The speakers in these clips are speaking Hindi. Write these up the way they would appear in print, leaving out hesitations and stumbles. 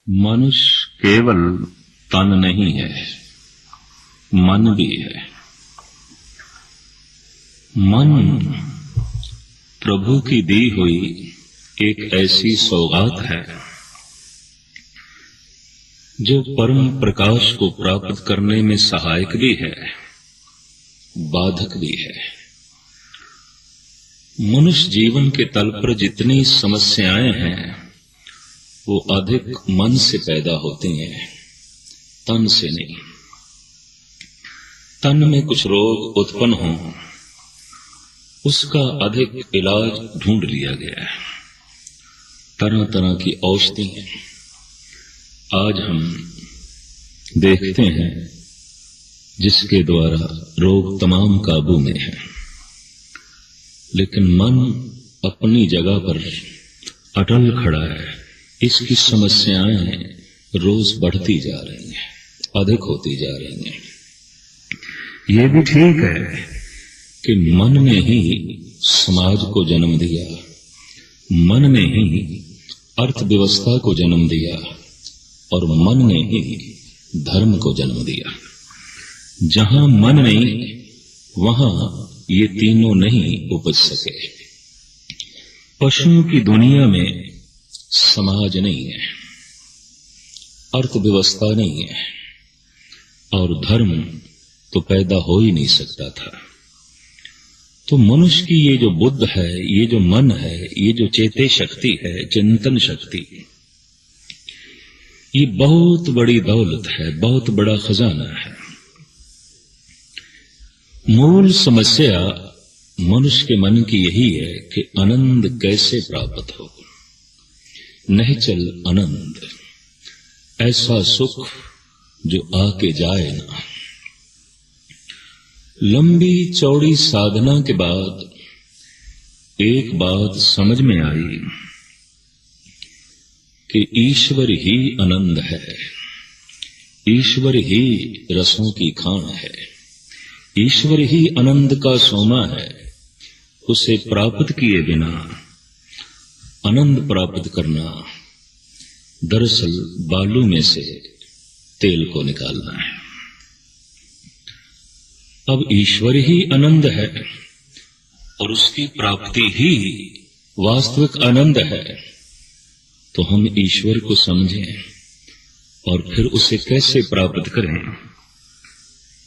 मनुष्य केवल तन नहीं है, मन भी है। मन प्रभु की दी हुई एक ऐसी सौगात है जो परम प्रकाश को प्राप्त करने में सहायक भी है, बाधक भी है। मनुष्य जीवन के तल पर जितनी समस्याएं हैं वो अधिक मन से पैदा होती हैं, तन से नहीं। तन में कुछ रोग उत्पन्न हों, उसका अधिक इलाज ढूंढ लिया गया है। तरह तरह की औषधियां आज हम देखते हैं जिसके द्वारा रोग तमाम काबू में है, लेकिन मन अपनी जगह पर अटल खड़ा है। इसकी समस्याएं रोज बढ़ती जा रही हैं, अधिक होती जा रही हैं। ये भी ठीक है कि मन ने ही समाज को जन्म दिया, मन ने ही अर्थव्यवस्था को जन्म दिया और मन ने ही धर्म को जन्म दिया। जहां मन नहीं वहां ये तीनों नहीं उपज सके। पशुओं की दुनिया में समाज नहीं है, अर्थव्यवस्था नहीं है और धर्म तो पैदा हो ही नहीं सकता था। तो मनुष्य की ये जो बुद्ध है, ये जो मन है, ये जो चेते शक्ति है, चिंतन शक्ति, ये बहुत बड़ी दौलत है, बहुत बड़ा खजाना है। मूल समस्या मनुष्य के मन की यही है कि आनंद कैसे प्राप्त हो। नहीं चल आनंद, ऐसा सुख जो आके जाए ना। लंबी चौड़ी साधना के बाद एक बात समझ में आई कि ईश्वर ही आनंद है, ईश्वर ही रसों की खान है, ईश्वर ही आनंद का सोमा है। उसे प्राप्त किए बिना आनंद प्राप्त करना दरअसल बालू में से तेल को निकालना है। अब ईश्वर ही आनंद है और उसकी प्राप्ति ही वास्तविक आनंद है, तो हम ईश्वर को समझें और फिर उसे कैसे प्राप्त करें।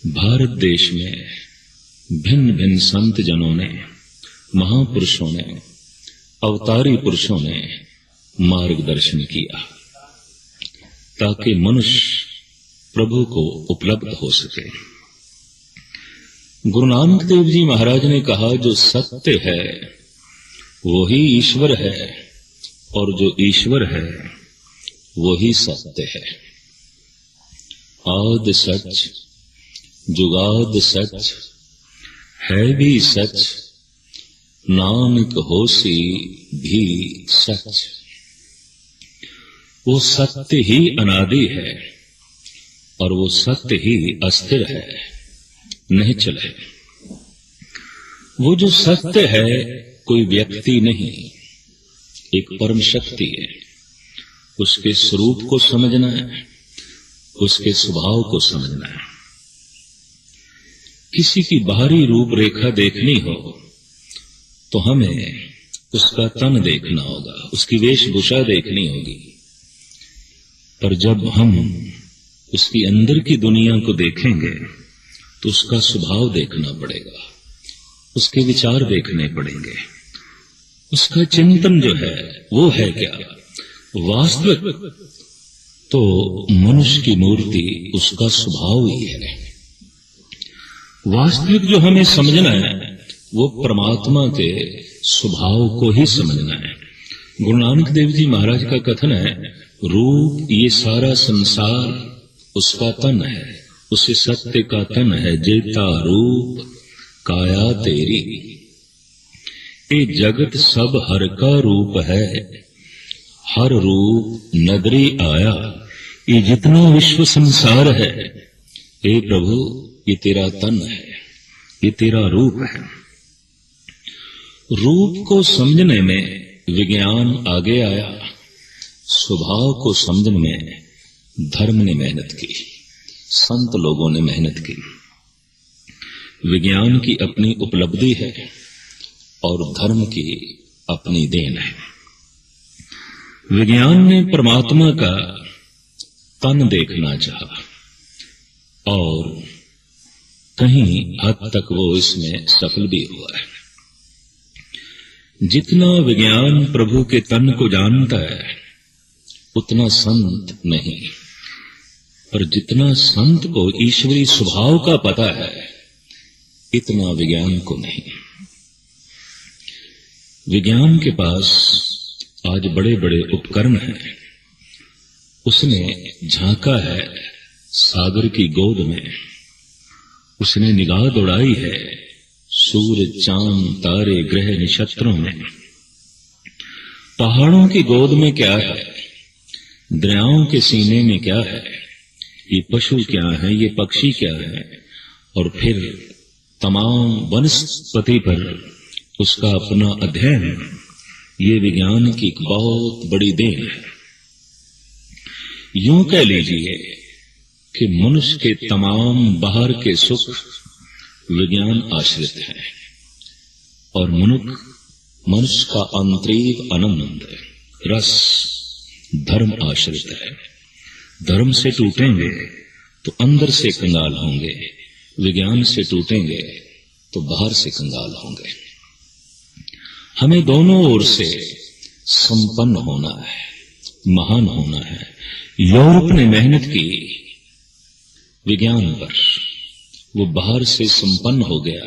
भारत देश में भिन्न भिन्न संत जनों ने, महापुरुषों ने, अवतारी पुरुषों ने मार्गदर्शन किया ताकि मनुष्य प्रभु को उपलब्ध हो सके। गुरु नानक देव जी महाराज ने कहा, जो सत्य है वो ही ईश्वर है और जो ईश्वर है वो ही सत्य है। आद सच जुगाद सच है भी सच, नानक होसी भी सच। वो सत्य ही अनादि है और वो सत्य ही अस्थिर है, नहीं चले। वो जो सत्य है कोई व्यक्ति नहीं, एक परम शक्ति है। उसके स्वरूप को समझना है, उसके स्वभाव को समझना है। किसी की बाहरी रूपरेखा देखनी हो तो हमें उसका तन देखना होगा, उसकी वेशभूषा देखनी होगी। पर जब हम उसकी अंदर की दुनिया को देखेंगे तो उसका स्वभाव देखना पड़ेगा, उसके विचार देखने पड़ेंगे, उसका चिंतन जो है वो है क्या। वास्तविक तो मनुष्य की मूर्ति उसका स्वभाव ही है। वास्तविक जो हमें समझना है वो परमात्मा के स्वभाव को ही समझना है। गुरु नानक देव जी महाराज का कथन है, रूप ये सारा संसार उसका तन है, उसे सत्य का तन है। जेता रूप काया तेरी, ये जगत सब हर का रूप है, हर रूप नगरी आया। ये जितना विश्व संसार है, हे प्रभु ये तेरा तन है, ये तेरा रूप है। रूप को समझने में विज्ञान आगे आया, स्वभाव को समझने में धर्म ने मेहनत की, संत लोगों ने मेहनत की। विज्ञान की अपनी उपलब्धि है और धर्म की अपनी देन है। विज्ञान ने परमात्मा का तन देखना चाहा और कहीं हद तक वो इसमें सफल भी हुआ है। जितना विज्ञान प्रभु के तन को जानता है उतना संत नहीं, पर जितना संत को ईश्वरी स्वभाव का पता है इतना विज्ञान को नहीं। विज्ञान के पास आज बड़े बड़े उपकरण हैं। उसने झांका है सागर की गोद में, उसने निगाह दौड़ाई है सूर्य चांद तारे ग्रह नक्षत्रों में। पहाड़ों की गोद में क्या है, दरियाओं के सीने में क्या है, ये पशु क्या है, ये पक्षी क्या है, और फिर तमाम वनस्पति पर उसका अपना अध्ययन। ये विज्ञान की एक बहुत बड़ी देन है। यूं कह लीजिए कि मनुष्य के तमाम बाहर के सुख विज्ञान आश्रित है और मनुष्य का आंतरिक आनंद रस धर्म आश्रित है। धर्म से टूटेंगे तो अंदर से कंगाल होंगे, विज्ञान से टूटेंगे तो बाहर से कंगाल होंगे। हमें दोनों ओर से संपन्न होना है, महान होना है। यूरोप ने मेहनत की विज्ञान पर, वो बाहर से संपन्न हो गया,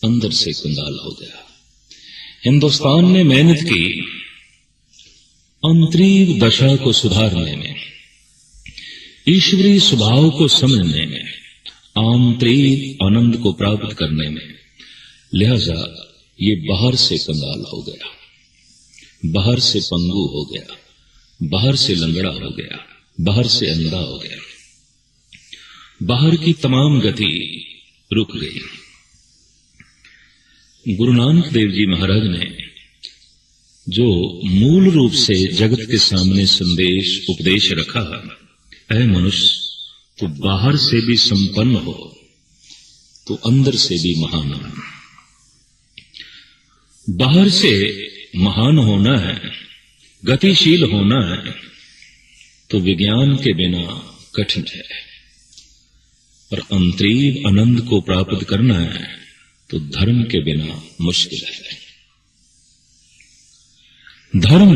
अंदर से कंगाल हो गया। हिंदुस्तान ने मेहनत की आंतरिक दशा को सुधारने में, ईश्वरीय स्वभाव को समझने में, आंतरिक आनंद को प्राप्त करने में। लिहाजा ये बाहर से कंगाल हो गया, बाहर से पंगु हो गया, बाहर से लंगड़ा हो गया, बाहर से अंधा हो गया। बाहर की तमाम गति रुक गई। गुरु नानक देव जी महाराज ने जो मूल रूप से जगत के सामने संदेश उपदेश रखा, ऐ मनुष्य तो बाहर से भी संपन्न हो तो अंदर से भी महान हो। बाहर से महान होना है, गतिशील होना है तो विज्ञान के बिना कठिन है, और आंतरिक आनंद को प्राप्त करना है तो धर्म के बिना मुश्किल है। धर्म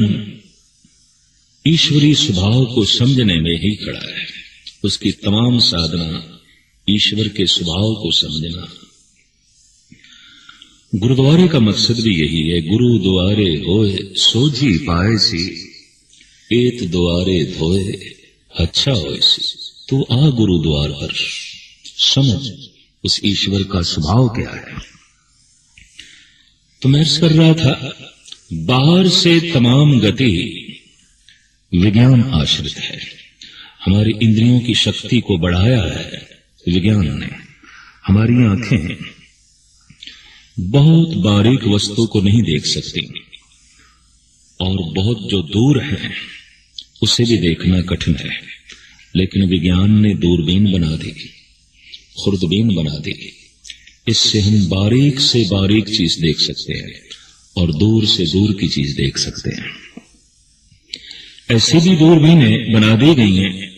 ईश्वरीय स्वभाव को समझने में ही खड़ा है। उसकी तमाम साधना ईश्वर के स्वभाव को समझना। गुरुद्वारे का मकसद भी यही है। गुरु द्वारे होए सोझी पाए सी, एत द्वारे धोए अच्छा होए सी। तो आ गुरु द्वार पर, समझ उस ईश्वर का स्वभाव क्या है। तो मैं अर्ज कर रहा था, बाहर से तमाम गति विज्ञान आश्रित है। हमारी इंद्रियों की शक्ति को बढ़ाया है विज्ञान ने। हमारी आंखें बहुत बारीक वस्तु को नहीं देख सकती और बहुत जो दूर है उसे भी देखना कठिन है, लेकिन विज्ञान ने दूरबीन बना दी, खुर्दबीन बना दी। इससे हम बारीक से बारीक चीज देख सकते हैं और दूर से दूर की चीज देख सकते हैं। ऐसी भी दूरबीनें बना दी गई हैं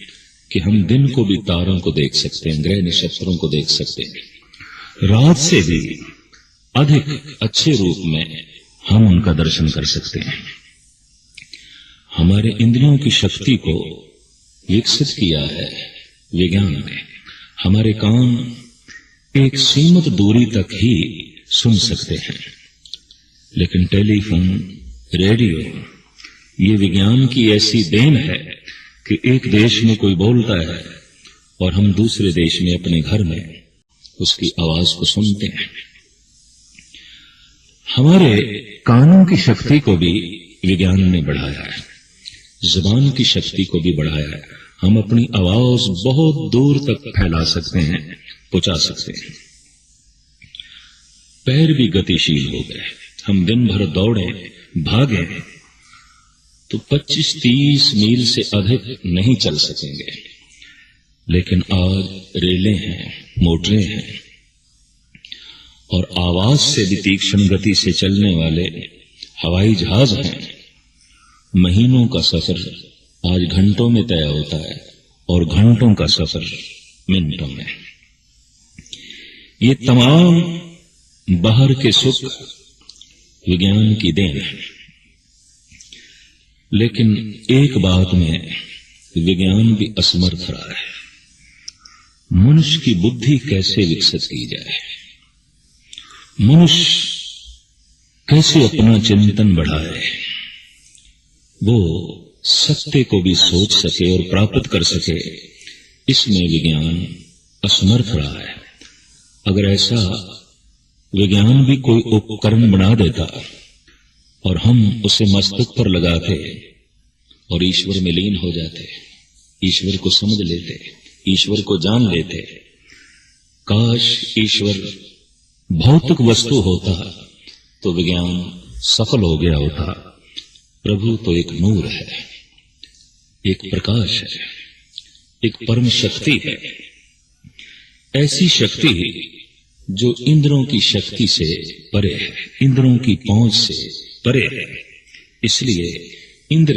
कि हम दिन को भी तारों को देख सकते हैं, ग्रह नक्षत्रों को देख सकते हैं। रात से भी अधिक अच्छे रूप में हम उनका दर्शन कर सकते हैं। हमारे इंद्रियों की शक्ति को विकसित किया है विज्ञान ने। हमारे कान एक सीमित दूरी तक ही सुन सकते हैं, लेकिन टेलीफोन, रेडियो, ये विज्ञान की ऐसी देन है कि एक देश में कोई बोलता है और हम दूसरे देश में अपने घर में उसकी आवाज को सुनते हैं। हमारे कानों की शक्ति को भी विज्ञान ने बढ़ाया है, जुबान की शक्ति को भी बढ़ाया है। हम अपनी आवाज बहुत दूर तक फैला सकते हैं, पहुंचा सकते हैं। पैर भी गतिशील हो गए। हम दिन भर दौड़े भागे तो 25-30 मील से अधिक नहीं चल सकेंगे। लेकिन आज रेलें हैं, मोटरें हैं और आवाज से भी तीक्ष्ण गति से चलने वाले हवाई जहाज हैं। महीनों का सफर आज घंटों में तय होता है और घंटों का सफर मिनटों में। ये तमाम बाहर के सुख विज्ञान की देन है। लेकिन एक बात में विज्ञान भी असमर्थ रहा है। मनुष्य की बुद्धि कैसे विकसित की जाए, मनुष्य कैसे अपना चिंतन बढ़ाए, वो सत्य को भी सोच सके और प्राप्त कर सके, इसमें विज्ञान असमर्थ रहा है। अगर ऐसा विज्ञान भी कोई उपकरण बना देता और हम उसे मस्तक पर लगाते और ईश्वर में लीन हो जाते, ईश्वर को समझ लेते, ईश्वर को जान लेते। काश ईश्वर भौतिक वस्तु होता तो विज्ञान सफल हो गया होता। प्रभु तो एक नूर है, एक प्रकाश है, एक परम शक्ति है। ऐसी शक्ति जो इंद्रों की शक्ति से परे है, इंद्रों की पहुंच से परे है। इसलिए इंद्र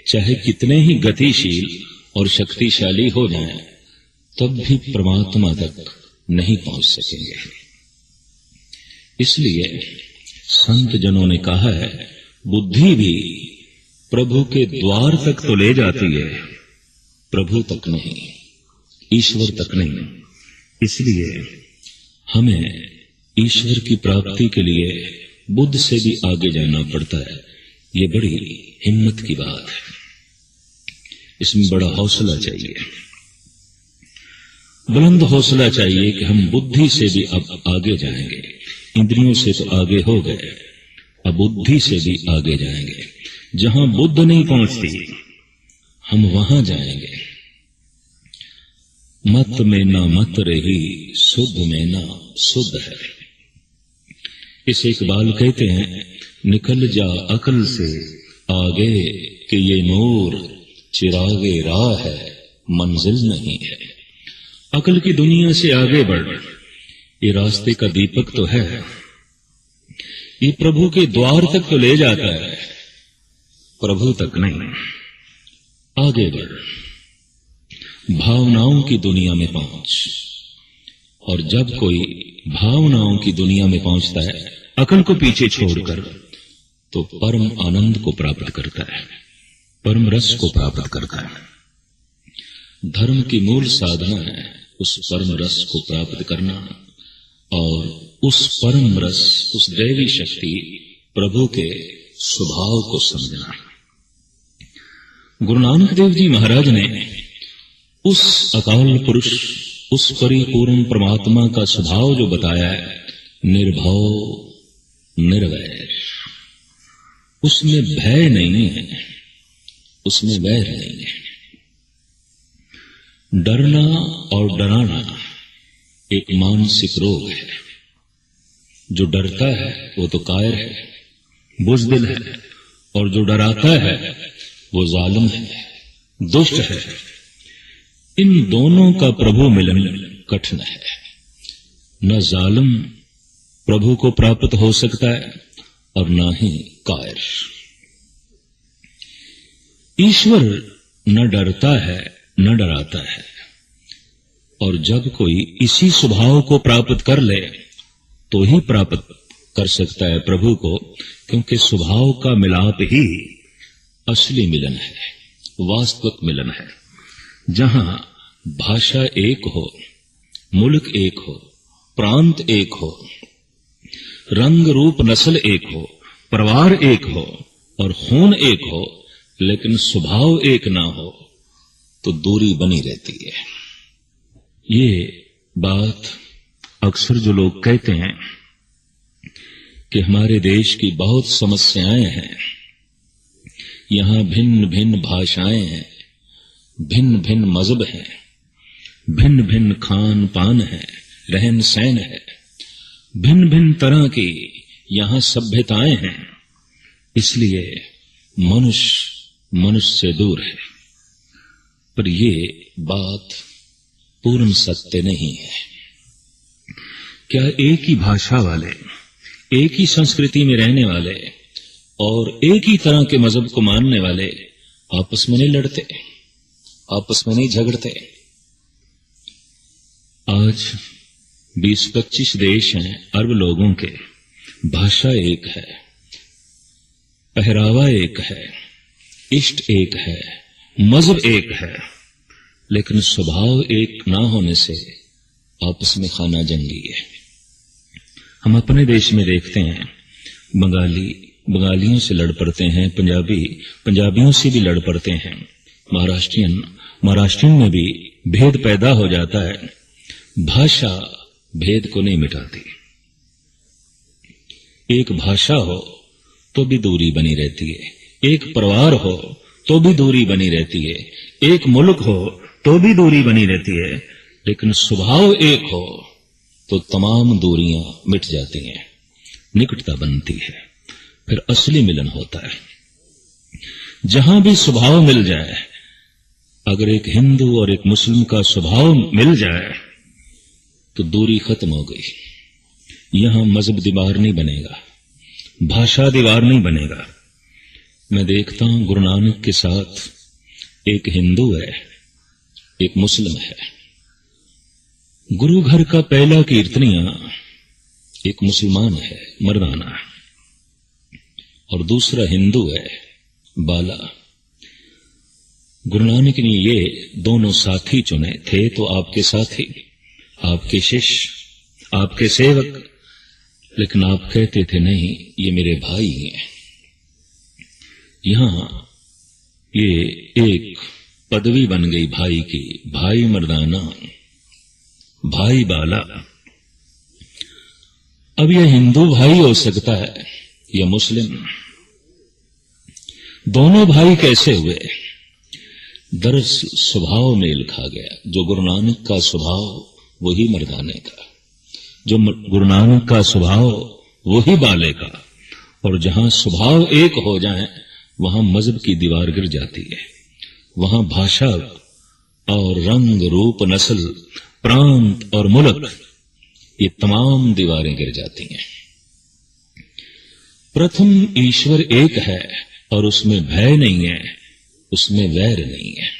चाहे कितने ही गतिशील और शक्तिशाली हो जाएं, तब भी परमात्मा तक नहीं पहुंच सकेंगे। इसलिए संत जनों ने कहा है, बुद्धि भी प्रभु के द्वार तक तो ले जाती है, प्रभु तक नहीं, ईश्वर तक नहीं। इसलिए हमें ईश्वर की प्राप्ति के लिए बुद्ध से भी आगे जाना पड़ता है। ये बड़ी हिम्मत की बात है, इसमें बड़ा हौसला चाहिए, बुलंद हौसला चाहिए कि हम बुद्धि से भी अब आगे जाएंगे। इंद्रियों से तो आगे हो गए, अब बुद्धि से भी आगे जाएंगे। जहां बुद्ध नहीं पहुंचती हम वहां जाएंगे। मत में ना मत रही, शुद्ध में ना शुद्ध है। इसे इकबाल कहते हैं, निकल जा अकल से आगे कि ये नूर चिरागे राह है, मंजिल नहीं है। अकल की दुनिया से आगे बढ़, ये रास्ते का दीपक तो है, ये प्रभु के द्वार तक तो ले जाता है, प्रभु तक नहीं। आगे बढ़, भावनाओं की दुनिया में पहुंच। और जब कोई भावनाओं की दुनिया में पहुंचता है, अकल को पीछे छोड़कर, तो परम आनंद को प्राप्त करता है, परम रस को प्राप्त करता है। धर्म की मूल साधना है उस परम रस को प्राप्त करना और उस परम रस, उस दैवी शक्ति प्रभु के स्वभाव को समझना। गुरु नानक देव जी महाराज ने उस अकाल पुरुष, उस परिपूर्ण परमात्मा का स्वभाव जो बताया है, निर्भव निर्वैर, उसमें भय नहीं है, उसमें वैर नहीं है। डरना और डराना एक मानसिक रोग है। जो डरता है वो तो कायर है, बुज़दिल है, और जो डराता है वो जालिम है, दुष्ट है। इन दोनों का प्रभु मिलन कठिन है। न जालिम प्रभु को प्राप्त हो सकता है और न ही कायर। ईश्वर न डरता है न डराता है, और जब कोई इसी स्वभाव को प्राप्त कर ले तो ही प्राप्त कर सकता है प्रभु को, क्योंकि स्वभाव का मिलाप ही असली मिलन है, वास्तविक मिलन है। जहां भाषा एक हो, मुल्क एक हो, प्रांत एक हो, रंग रूप नस्ल एक हो, परिवार एक हो और खून एक हो, लेकिन स्वभाव एक ना हो तो दूरी बनी रहती है। ये बात अक्सर जो लोग कहते हैं कि हमारे देश की बहुत समस्याएं हैं, यहां भिन्न भिन्न भाषाएं हैं, भिन्न भिन्न मजहब हैं, भिन्न भिन्न खान पान है, रहन सहन है, भिन्न भिन्न तरह की यहां सभ्यताएं हैं। इसलिए मनुष्य मनुष्य से दूर है। पर ये बात पूर्ण सत्य नहीं है। क्या एक ही भाषा वाले, एक ही संस्कृति में रहने वाले और एक ही तरह के मजहब को मानने वाले आपस में नहीं लड़ते, आपस में नहीं झगड़ते? आज 20-25 देश हैं अरब लोगों के, भाषा एक है, पहरावा एक है, इष्ट एक है, मजहब एक है, लेकिन स्वभाव एक ना होने से आपस में खाना जंगी है। हम अपने देश में देखते हैं, बंगाली बंगालियों से लड़ पड़ते हैं, पंजाबी पंजाबियों से भी लड़ पड़ते हैं, महाराष्ट्रियन में भी भेद पैदा हो जाता है। भाषा भेद को नहीं मिटाती। एक भाषा हो तो भी दूरी बनी रहती है, एक परिवार हो तो भी दूरी बनी रहती है, एक मुल्क हो तो भी दूरी बनी रहती है, लेकिन स्वभाव एक हो तो तमाम दूरियां मिट जाती हैं, निकटता बनती है, फिर असली मिलन होता है। जहां भी स्वभाव मिल जाए, अगर एक हिंदू और एक मुस्लिम का स्वभाव मिल जाए तो दूरी खत्म हो गई। यहां मजहब दीवार नहीं बनेगा, भाषा दीवार नहीं बनेगा। मैं देखता हूं गुरु नानक के साथ एक हिंदू है, एक मुस्लिम है। गुरु घर का पहला कीर्तनिया एक मुसलमान है, मर्दाना, और दूसरा हिंदू है, बाला। गुरु नानक ने ये दोनों साथी चुने थे तो आपके साथी, आपके शिष्य, आपके सेवक, लेकिन आप कहते थे नहीं, ये मेरे भाई हैं। यहां ये एक पदवी बन गई भाई की, भाई मर्दाना, भाई बाला। अब यह हिंदू भाई हो सकता है या मुस्लिम, दोनों भाई कैसे हुए? दरअसल स्वभाव मेल खा गया। जो गुरु नानक का स्वभाव वही मर्दाने का, जो गुरु नानक का स्वभाव वही बाले का। और जहां स्वभाव एक हो जाए वहां मजहब की दीवार गिर जाती है, वहां भाषा और रंग रूप नस्ल प्रांत और मुल्क, ये तमाम दीवारें गिर जाती हैं। प्रथम ईश्वर एक है और उसमें भय नहीं है, उसमें वैर नहीं है।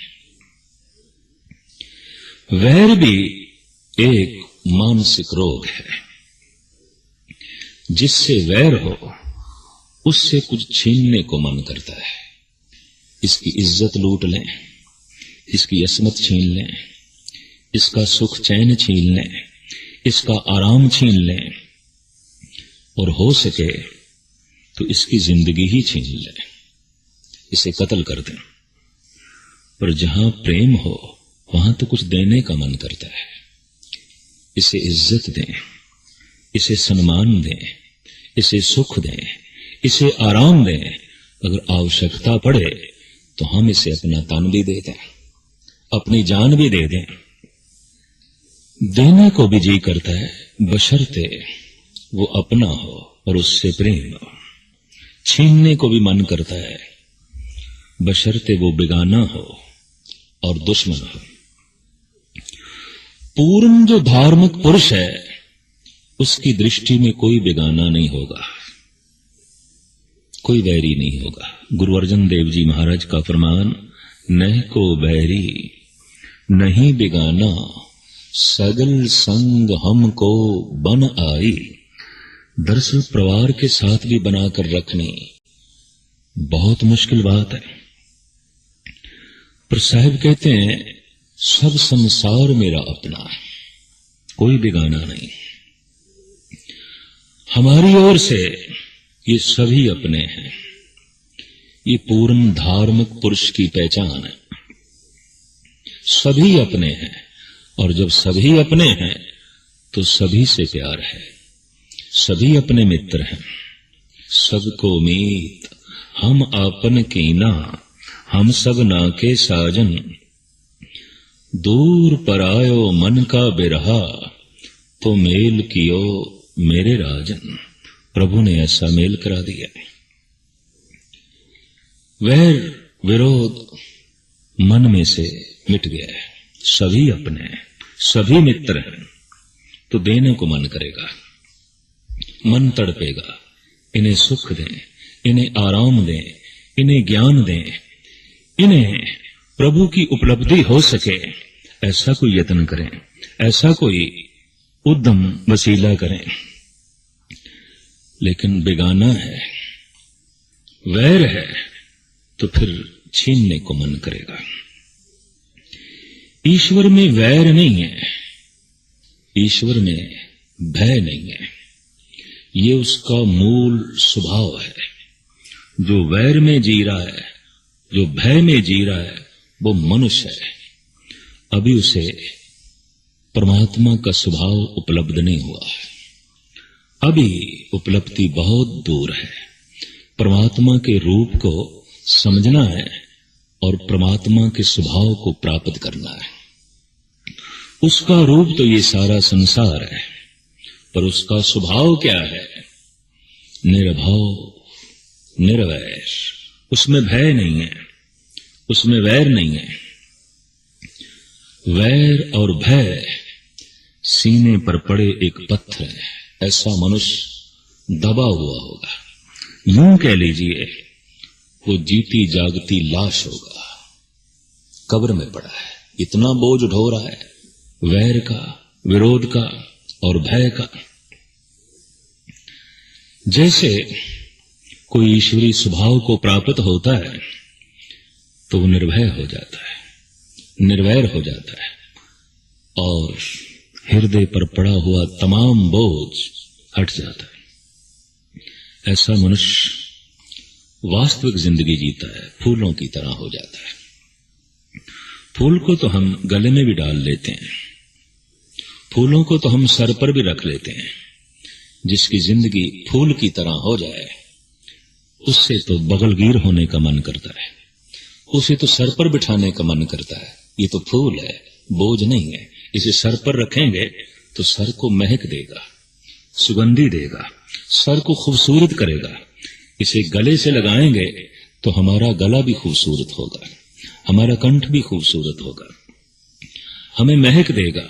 वैर भी एक मानसिक रोग है। जिससे वैर हो उससे कुछ छीनने को मन करता है। इसकी इज्जत लूट लें, इसकी असमत छीन लें, इसका सुख चैन छीन लें, इसका आराम छीन लें, और हो सके तो इसकी जिंदगी ही छीन लें, इसे कत्ल कर दें। पर जहां प्रेम हो वहां तो कुछ देने का मन करता है। इसे इज्जत दें, इसे सम्मान दें, इसे सुख दें, इसे आराम दें। अगर आवश्यकता पड़े तो हम इसे अपना तन भी दे दें, अपनी जान भी दे दें। देने को भी जी करता है, बशर्ते वो अपना हो और उससे प्रेम हो। छीनने को भी मन करता है, बशर्ते वो बेगाना हो और दुश्मन हो। पूर्ण जो धार्मिक पुरुष है उसकी दृष्टि में कोई बेगाना नहीं होगा, कोई वैरी नहीं होगा। गुरु अर्जन देव जी महाराज का फरमान, नहीं को बैरी नहीं बेगाना, सगल संग हमको बन आई। दरअसल परिवार के साथ भी बनाकर रखनी बहुत मुश्किल बात है। पर साहिब कहते हैं, सब संसार मेरा अपना है, कोई बेगाना नहीं। हमारी ओर से ये सभी अपने हैं। ये पूर्ण धार्मिक पुरुष की पहचान है। सभी अपने हैं, और जब सभी अपने हैं तो सभी से प्यार है। सभी अपने मित्र हैं। सबको मीत हम आपन कीना, हम सब नाके साजन। दूर परायो मन का बिरहा, तो मेल कियो मेरे राजन। प्रभु ने ऐसा मेल करा दिया। वैर विरोध मन में से मिट गया है। सभी अपने हैं, सभी मित्र हैं, तो देने को मन करेगा, मन तड़पेगा, इन्हें सुख दें, इन्हें आराम दें, इन्हें ज्ञान दें, इन्हें प्रभु की उपलब्धि हो सके, ऐसा कोई यत्न करें, ऐसा कोई उद्यम वसीला करें। लेकिन बेगाना है, वैर है, तो फिर छीनने को मन करेगा। ईश्वर में वैर नहीं है, ईश्वर में भय नहीं है, ये उसका मूल स्वभाव है। जो वैर में जी रहा है, जो भय में जी रहा है, वो मनुष्य है। अभी उसे परमात्मा का स्वभाव उपलब्ध नहीं हुआ है, अभी उपलब्धि बहुत दूर है। परमात्मा के रूप को समझना है और परमात्मा के स्वभाव को प्राप्त करना है। उसका रूप तो ये सारा संसार है, पर उसका स्वभाव क्या है? निर्भव, निर्वैर। उसमें भय नहीं है, उसमें वैर नहीं है। वैर और भय सीने पर पड़े एक पत्थर है, ऐसा मनुष्य दबा हुआ होगा। यूं कह लीजिए, वो जीती जागती लाश होगा, कब्र में पड़ा है। इतना बोझ ढो रहा है वैर का, विरोध का और भय का। जैसे कोई ईश्वरी स्वभाव को प्राप्त होता है तो वो निर्भय हो जाता है, निर्वैर हो जाता है और हृदय पर पड़ा हुआ तमाम बोझ हट जाता है। ऐसा मनुष्य वास्तविक जिंदगी जीता है, फूलों की तरह हो जाता है। फूल को तो हम गले में भी डाल लेते हैं, फूलों को तो हम सर पर भी रख लेते हैं। जिसकी जिंदगी फूल की तरह हो जाए, उससे तो बगलगीर होने का मन करता है, उसे तो सर पर बिठाने का मन करता है। ये तो फूल है, बोझ नहीं है। इसे सर पर रखेंगे तो सर को महक देगा, सुगंधी देगा, सर को खूबसूरत करेगा। इसे गले से लगाएंगे तो हमारा गला भी खूबसूरत होगा, हमारा कंठ भी खूबसूरत होगा, हमें महक देगा,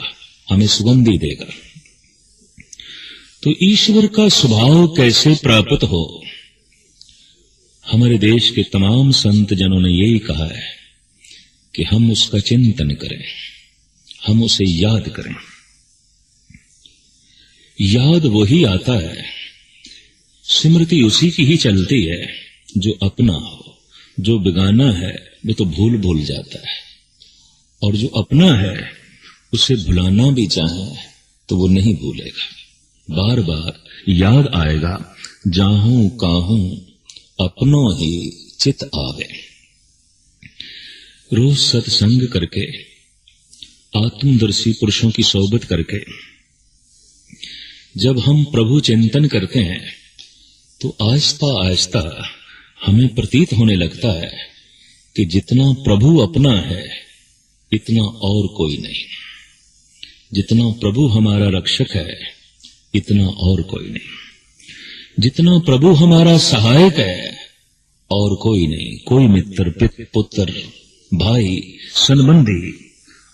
हमें सुगंधी देगा। तो ईश्वर का स्वभाव कैसे प्राप्त हो? हमारे देश के तमाम संत जनों ने यही कहा है कि हम उसका चिंतन करें, हम उसे याद करें। याद वही आता है, स्मृति उसी की ही चलती है जो अपना हो। जो बेगाना है वो तो भूल भूल जाता है, और जो अपना है उसे भुलाना भी चाहे तो वो नहीं भूलेगा। बार बार याद आएगा, जाहूं काहूं अपनों ही चित आवे। रोज सत्संग करके, आत्मदर्शी पुरुषों की सोबत करके जब हम प्रभु चिंतन करते हैं तो आहिस्ता आहिस्ता हमें प्रतीत होने लगता है कि जितना प्रभु अपना है इतना और कोई नहीं, जितना प्रभु हमारा रक्षक है इतना और कोई नहीं, जितना प्रभु हमारा सहायक है और कोई नहीं। कोई मित्र, पुत्र, भाई, संबंधी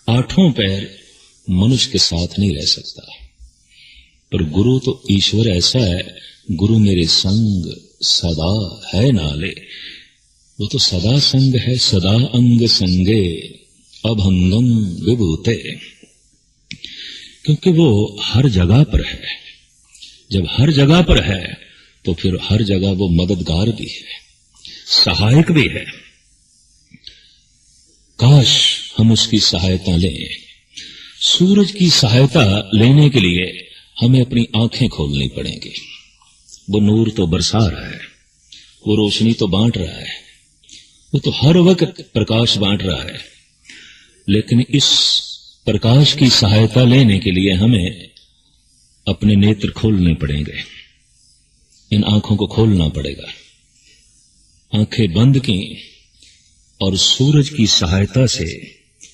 आठों पैर मनुष्य के साथ नहीं रह सकता। पर गुरु तो ईश्वर ऐसा है, गुरु मेरे संग सदा है नाले। वो तो सदा संग है, सदा अंग संगे अभंगम विभूते, क्योंकि वो हर जगह पर है। जब हर जगह पर है तो फिर हर जगह वो मददगार भी है, सहायक भी है। काश हम उसकी सहायता लें। सूरज की सहायता लेने के लिए हमें अपनी आंखें खोलनी पड़ेंगी। वो नूर तो बरसा रहा है, वो रोशनी तो बांट रहा है, वो तो हर वक्त प्रकाश बांट रहा है, लेकिन इस प्रकाश की सहायता लेने के लिए हमें अपने नेत्र खोलने पड़ेंगे, इन आंखों को खोलना पड़ेगा। आंखें बंद की और सूरज की सहायता से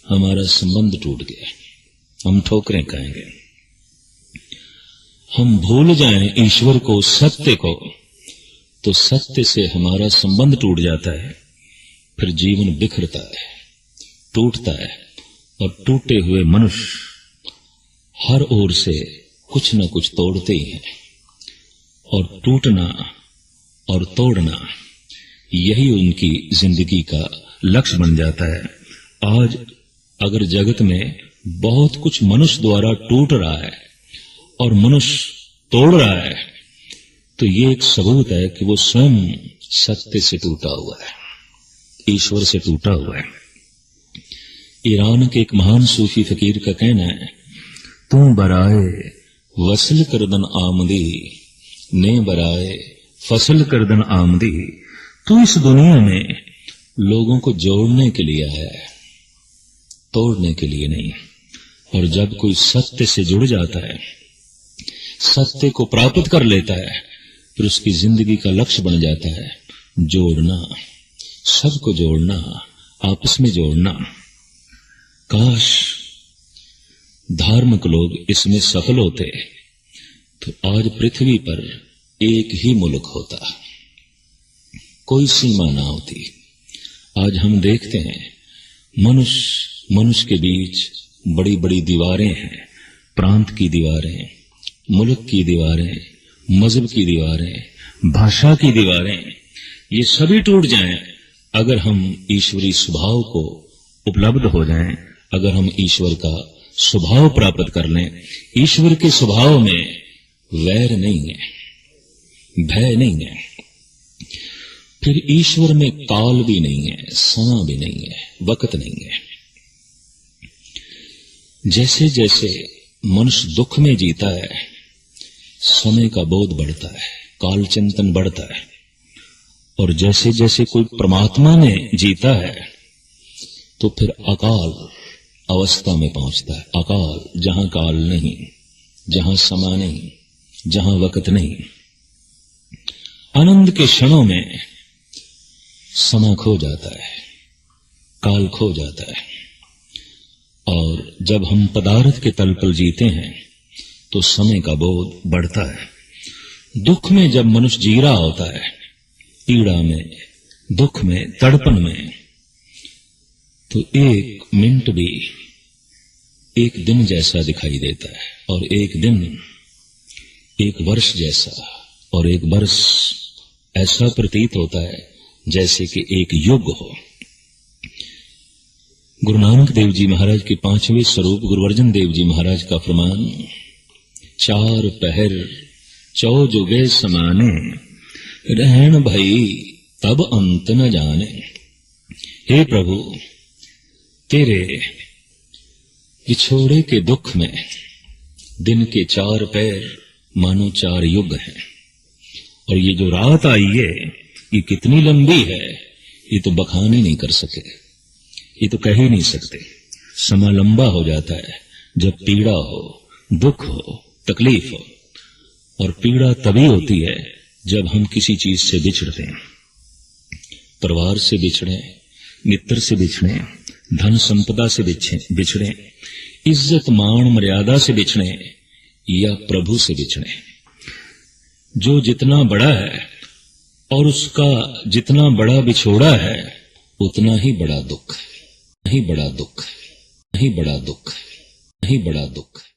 हमारा संबंध टूट गया, हम ठोकरें खाएंगे। हम भूल जाएं ईश्वर को, सत्य को, तो सत्य से हमारा संबंध टूट जाता है। फिर जीवन बिखरता है, टूटता है, और टूटे हुए मनुष्य हर ओर से कुछ न कुछ तोड़ते ही हैं। और टूटना और तोड़ना यही उनकी जिंदगी का लक्ष्य बन जाता है। आज अगर जगत में बहुत कुछ मनुष्य द्वारा टूट रहा है और मनुष्य तोड़ रहा है, तो ये एक सबूत है कि वो स्वयं सत्य से टूटा हुआ है, ईश्वर से टूटा हुआ है। ईरान के एक महान सूफी फकीर का कहना है, तू बराए वसल करदन आमदी, ने बराए फसल करदन आमदी। तू इस दुनिया में लोगों को जोड़ने के लिए आया है, तोड़ने के लिए नहीं। और जब कोई सत्य से जुड़ जाता है, सत्य को प्राप्त कर लेता है, फिर उसकी जिंदगी का लक्ष्य बन जाता है जोड़ना, सबको जोड़ना, आपस में जोड़ना। काश धार्मिक लोग इसमें सफल होते तो आज पृथ्वी पर एक ही मुल्क होता, कोई सीमा ना होती। आज हम देखते हैं मनुष्य के बीच बड़ी बड़ी दीवारें हैं, प्रांत की दीवारें, मुल्क की दीवारें, मजहब की दीवारें, भाषा की दीवारें, ये सभी टूट जाएं अगर हम ईश्वरी स्वभाव को उपलब्ध हो जाएं, अगर हम ईश्वर का स्वभाव प्राप्त कर लें। ईश्वर के स्वभाव में वैर नहीं है, भय नहीं है, फिर ईश्वर में काल भी नहीं है, समय भी नहीं है, वक्त नहीं है। जैसे जैसे मनुष्य दुख में जीता है, समय का बोध बढ़ता है, काल चिंतन बढ़ता है। और जैसे जैसे कोई परमात्मा में जीता है तो फिर अकाल अवस्था में पहुंचता है। अकाल, जहां काल नहीं, जहां समय नहीं, जहां वक्त नहीं। आनंद के क्षणों में समय खो जाता है, काल खो जाता है। और जब हम पदार्थ के तल पर जीते हैं तो समय का बोध बढ़ता है। दुख में जब मनुष्य जी रहा होता है, पीड़ा में, दुख में, तड़पन में, तो एक मिनट भी एक दिन जैसा दिखाई देता है, और एक दिन एक वर्ष जैसा, और एक वर्ष ऐसा प्रतीत होता है जैसे कि एक युग हो। गुरु नानक देव जी महाराज के 5वें स्वरूप गुरु अर्जन देव जी महाराज का फरमान, चार पहर चौ जुगे समाने, रहन भई तब अंत न जाने। हे प्रभु, तेरे विछोड़े के दुख में दिन के चार पैर मानो 4 युग हैं। और ये जो रात आई है, ये कितनी लंबी है, ये तो बखान ही नहीं कर सके, ये तो कह ही नहीं सकते। समय लंबा हो जाता है जब पीड़ा हो, दुख हो, तकलीफ हो। और पीड़ा तभी होती है जब हम किसी चीज से बिछड़ते हैं, परिवार से बिछड़े, मित्र से बिछड़े, धन संपदा से बिछड़े, इज्जत मान मर्यादा से बिछड़े, या प्रभु से बिछड़े। जो जितना बड़ा है और उसका जितना बड़ा बिछोड़ा है, उतना ही बड़ा दुख है, नहीं बड़ा दुख, नहीं बड़ा दुख, नहीं बड़ा दुख।